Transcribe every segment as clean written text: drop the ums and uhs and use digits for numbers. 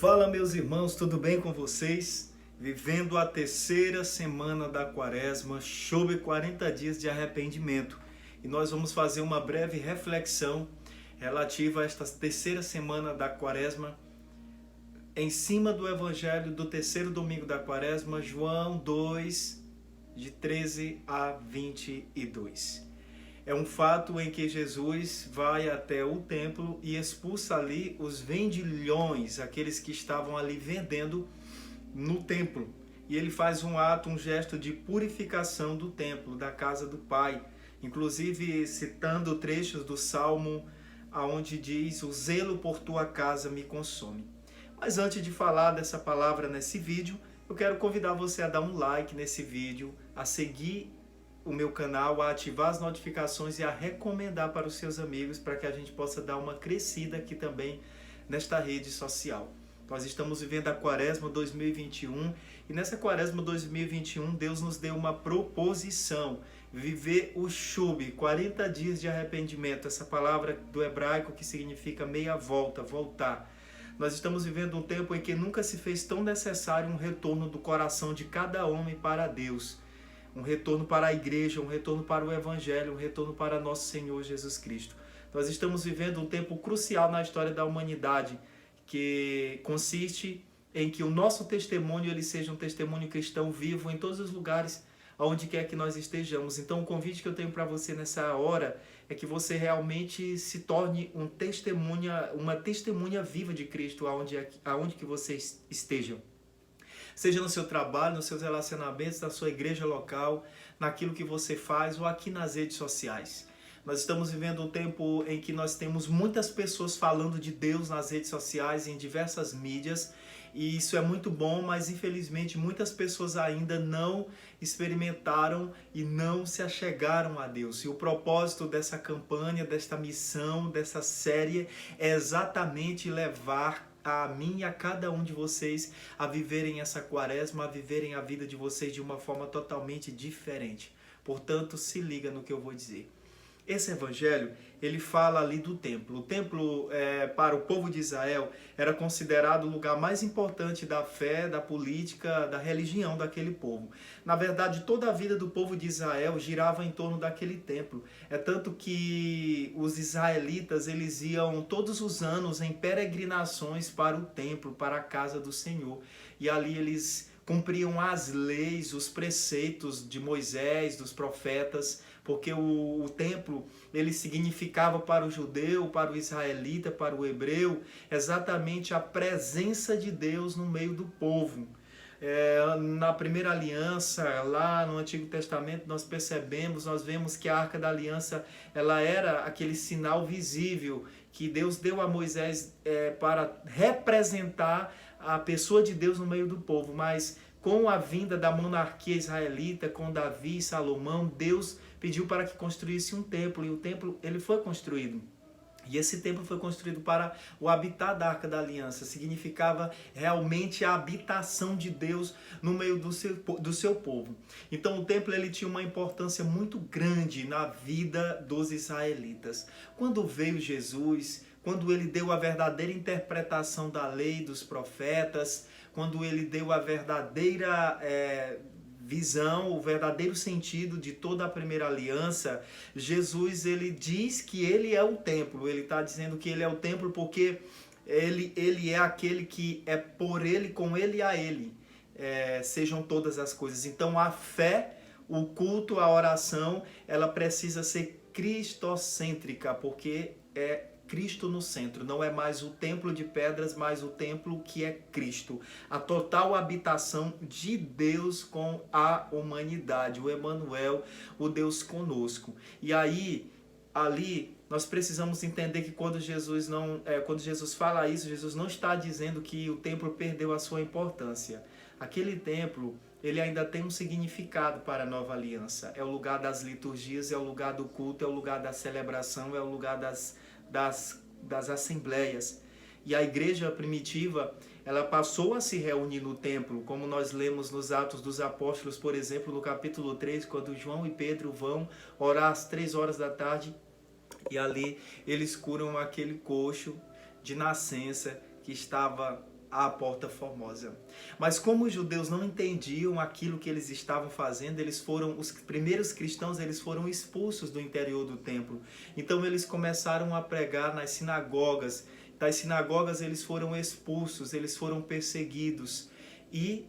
Fala, meus irmãos, tudo bem com vocês? Vivendo a terceira semana da Quaresma, sobre 40 dias de arrependimento. E nós vamos fazer uma breve reflexão relativa a esta terceira semana da Quaresma, em cima do Evangelho do terceiro domingo da Quaresma, João 2, de 13 a 22. É um fato em que Jesus vai até o templo e expulsa ali os vendilhões, aqueles que estavam ali vendendo no templo. E ele faz um ato, um gesto de purificação do templo, da casa do Pai. Inclusive citando trechos do Salmo, onde diz: "O zelo por tua casa me consome". Mas antes de falar dessa palavra nesse vídeo, eu quero convidar você a dar um like nesse vídeo, a seguir o meu canal, a ativar as notificações e a recomendar para os seus amigos, para que a gente possa dar uma crescida aqui também nesta rede social. Nós estamos vivendo a Quaresma 2021 e nessa Quaresma 2021 Deus nos deu uma proposição: viver o Shub, 40 dias de arrependimento, essa palavra do hebraico que significa meia volta, voltar. Nós estamos vivendo um tempo em que nunca se fez tão necessário um retorno do coração de cada homem para Deus. Um retorno para a igreja, um retorno para o Evangelho, um retorno para nosso Senhor Jesus Cristo. Nós estamos vivendo um tempo crucial na história da humanidade, que consiste em que o nosso testemunho ele seja um testemunho cristão vivo em todos os lugares, onde quer que nós estejamos. Então o convite que eu tenho para você nessa hora é que você realmente se torne uma testemunha viva de Cristo aonde que você esteja. Seja no seu trabalho, nos seus relacionamentos, na sua igreja local, naquilo que você faz ou aqui nas redes sociais. Nós estamos vivendo um tempo em que nós temos muitas pessoas falando de Deus nas redes sociais, em diversas mídias, e isso é muito bom, mas infelizmente muitas pessoas ainda não experimentaram e não se achegaram a Deus. E o propósito dessa campanha, desta missão, dessa série é exatamente levar a mim e a cada um de vocês a viverem essa Quaresma, a viverem a vida de vocês de uma forma totalmente diferente. Portanto, se liga no que eu vou dizer. Esse evangelho, ele fala ali do templo. O templo, para o povo de Israel, era considerado o lugar mais importante da fé, da política, da religião daquele povo. Na verdade, toda a vida do povo de Israel girava em torno daquele templo. É tanto que os israelitas, eles iam todos os anos em peregrinações para o templo, para a casa do Senhor. E ali eles cumpriam as leis, os preceitos de Moisés, dos profetas, porque o templo ele significava para o judeu, para o israelita, para o hebreu, exatamente a presença de Deus no meio do povo. Na primeira aliança, lá no Antigo Testamento, nós vemos que a Arca da Aliança ela era aquele sinal visível que Deus deu a Moisés para representar a pessoa de Deus no meio do povo. Mas com a vinda da monarquia israelita, com Davi e Salomão, Deus pediu para que construísse um templo, e o templo ele foi construído. E esse templo foi construído para o habitar da Arca da Aliança. Significava realmente a habitação de Deus no meio do seu povo. Então o templo ele tinha uma importância muito grande na vida dos israelitas. Quando veio Jesus, quando ele deu a verdadeira interpretação da lei dos profetas, quando ele deu a verdadeira visão, o verdadeiro sentido de toda a primeira aliança, Jesus ele diz que ele é o templo. Ele está dizendo que ele é o templo porque ele é aquele que é por ele, com ele e a ele sejam todas as coisas. Então a fé, o culto, a oração, ela precisa ser cristocêntrica, porque é Cristo no centro, não é mais o templo de pedras, mas o templo que é Cristo. A total habitação de Deus com a humanidade, o Emanuel, o Deus conosco. E aí, ali, nós precisamos entender que quando Jesus fala isso, Jesus não está dizendo que o templo perdeu a sua importância. Aquele templo, ele ainda tem um significado para a nova aliança. É o lugar das liturgias, é o lugar do culto, é o lugar da celebração, é o lugar das assembleias. E a igreja primitiva, ela passou a se reunir no templo, como nós lemos nos Atos dos Apóstolos, por exemplo, no capítulo 3, quando João e Pedro vão orar às 3 horas da tarde, e ali eles curam aquele coxo de nascença que estava à Porta Formosa. Mas como os judeus não entendiam aquilo que eles estavam fazendo, os primeiros cristãos, eles foram expulsos do interior do templo. Então eles começaram a pregar nas sinagogas. Das sinagogas eles foram expulsos, eles foram perseguidos e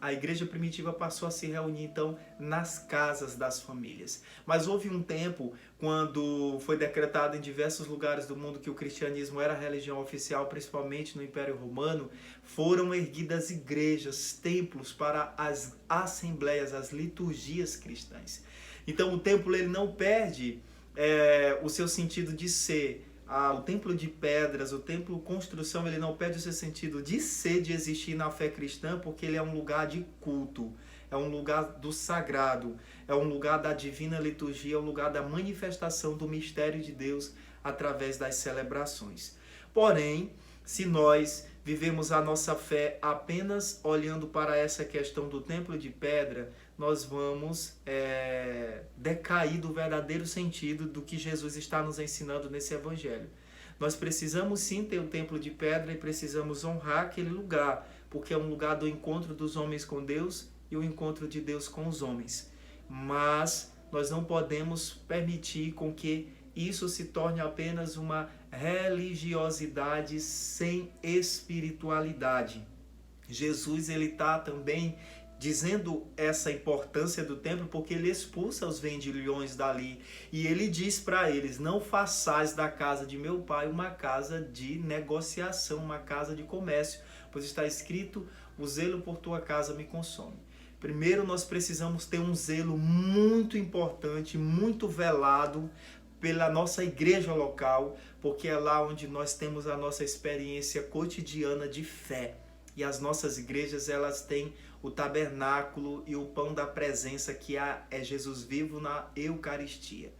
a igreja primitiva passou a se reunir então nas casas das famílias. Mas houve um tempo quando foi decretado em diversos lugares do mundo que o cristianismo era a religião oficial, principalmente no Império Romano, foram erguidas igrejas, templos para as assembleias, as liturgias cristãs. Então o templo ele não perde o seu sentido de ser. O templo de pedras, o templo construção, ele não perde o seu sentido de ser, de existir na fé cristã, porque ele é um lugar de culto, é um lugar do sagrado, é um lugar da divina liturgia, é um lugar da manifestação do mistério de Deus através das celebrações. Porém, se nós vivemos a nossa fé apenas olhando para essa questão do templo de pedra, nós vamos decair do verdadeiro sentido do que Jesus está nos ensinando nesse evangelho. Nós precisamos sim ter o templo de pedra e precisamos honrar aquele lugar, porque é um lugar do encontro dos homens com Deus e o encontro de Deus com os homens. Mas nós não podemos permitir com que isso se torne apenas uma religiosidade sem espiritualidade. Jesus ele está também dizendo essa importância do templo porque ele expulsa os vendilhões dali e ele diz para eles: não façais da casa de meu pai uma casa de negociação, uma casa de comércio, pois está escrito: o zelo por tua casa me consome. Primeiro nós precisamos ter um zelo muito importante, muito velado pela nossa igreja local, porque é lá onde nós temos a nossa experiência cotidiana de fé. E as nossas igrejas, elas têm o tabernáculo e o pão da presença, que é Jesus vivo na Eucaristia.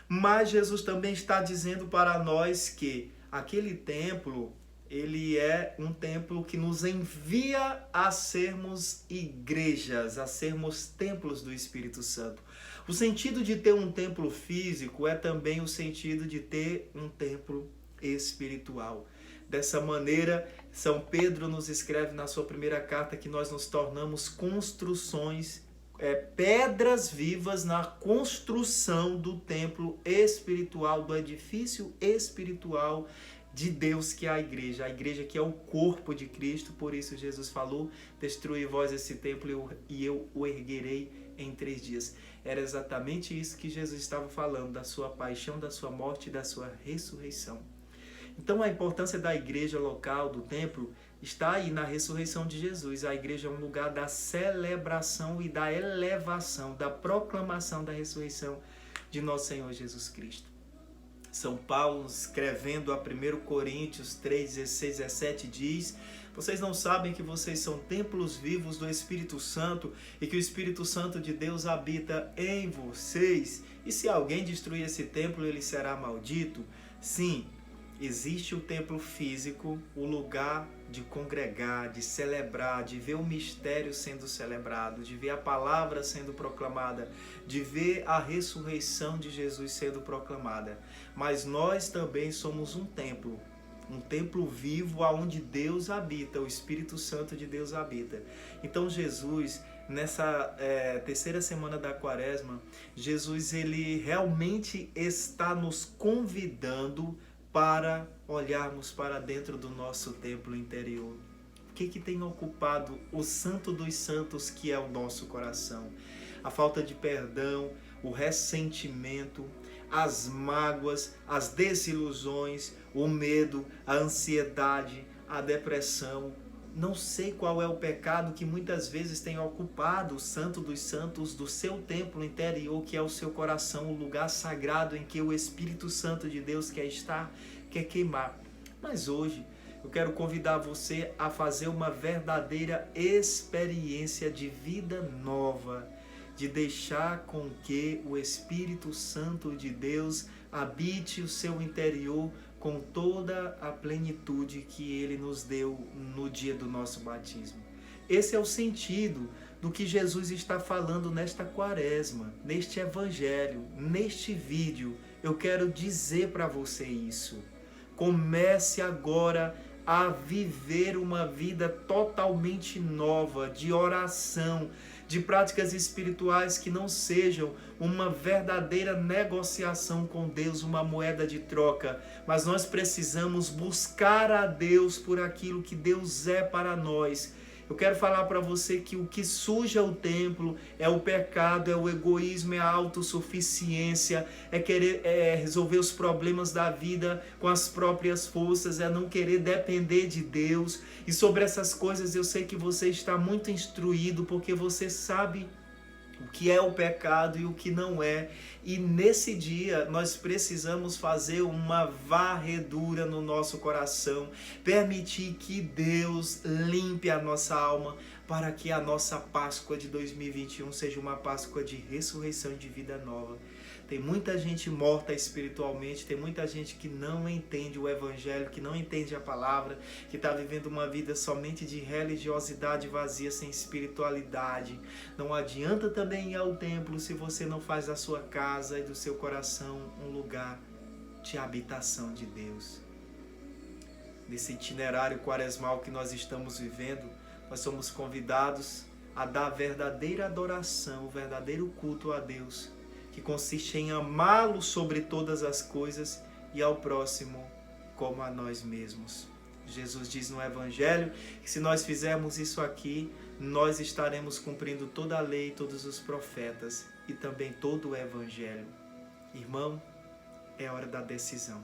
Mas Jesus também está dizendo para nós que aquele templo, ele é um templo que nos envia a sermos igrejas, a sermos templos do Espírito Santo. O sentido de ter um templo físico é também o sentido de ter um templo espiritual. Dessa maneira, São Pedro nos escreve na sua primeira carta que nós nos tornamos construções, pedras vivas na construção do templo espiritual, do edifício espiritual de Deus, que é a igreja que é o corpo de Cristo. Por isso Jesus falou: destruí vós esse templo e eu o erguerei em 3 dias. Era exatamente isso que Jesus estava falando, da sua paixão, da sua morte e da sua ressurreição. Então a importância da igreja local, do templo, está aí na ressurreição de Jesus. A igreja é um lugar da celebração e da elevação, da proclamação da ressurreição de nosso Senhor Jesus Cristo. São Paulo, escrevendo a 1 Coríntios 3, 16, 17, diz: vocês não sabem que vocês são templos vivos do Espírito Santo e que o Espírito Santo de Deus habita em vocês? E se alguém destruir esse templo, ele será maldito? Sim, existe o templo físico, o lugar de congregar, de celebrar, de ver o mistério sendo celebrado, de ver a palavra sendo proclamada, de ver a ressurreição de Jesus sendo proclamada. Mas nós também somos um templo vivo onde Deus habita, o Espírito Santo de Deus habita. Então Jesus, nessa terceira semana da Quaresma, Jesus ele realmente está nos convidando para olharmos para dentro do nosso templo interior. O que tem ocupado o santo dos santos, que é o nosso coração? A falta de perdão, o ressentimento, as mágoas, as desilusões, o medo, a ansiedade, a depressão. Não sei qual é o pecado que muitas vezes tem ocupado o santo dos santos do seu templo interior, que é o seu coração, o lugar sagrado em que o Espírito Santo de Deus quer estar, quer queimar. Mas hoje eu quero convidar você a fazer uma verdadeira experiência de vida nova, de deixar com que o Espírito Santo de Deus habite o seu interior com toda a plenitude que Ele nos deu no dia do nosso batismo. Esse é o sentido do que Jesus está falando nesta Quaresma, neste Evangelho, neste vídeo. Eu quero dizer para você isso. Comece agora a viver uma vida totalmente nova, de oração, de práticas espirituais que não sejam uma verdadeira negociação com Deus, uma moeda de troca, mas nós precisamos buscar a Deus por aquilo que Deus é para nós. Eu quero falar para você que o que suja o templo é o pecado, é o egoísmo, é a autossuficiência, é querer resolver os problemas da vida com as próprias forças, é não querer depender de Deus. E sobre essas coisas eu sei que você está muito instruído, porque você sabe o que é o pecado e o que não é. E nesse dia nós precisamos fazer uma varredura no nosso coração, permitir que Deus limpe a nossa alma, para que a nossa Páscoa de 2021 seja uma Páscoa de ressurreição e de vida nova. Tem muita gente morta espiritualmente, tem muita gente que não entende o Evangelho, que não entende a palavra, que está vivendo uma vida somente de religiosidade vazia, sem espiritualidade. Não adianta também ir ao templo se você não faz da sua casa e do seu coração um lugar de habitação de Deus. Nesse itinerário quaresmal que nós estamos vivendo, nós somos convidados a dar a verdadeira adoração, o verdadeiro culto a Deus, que consiste em amá-lo sobre todas as coisas e ao próximo como a nós mesmos. Jesus diz no Evangelho que se nós fizermos isso aqui, nós estaremos cumprindo toda a lei, todos os profetas e também todo o Evangelho. Irmão, é hora da decisão.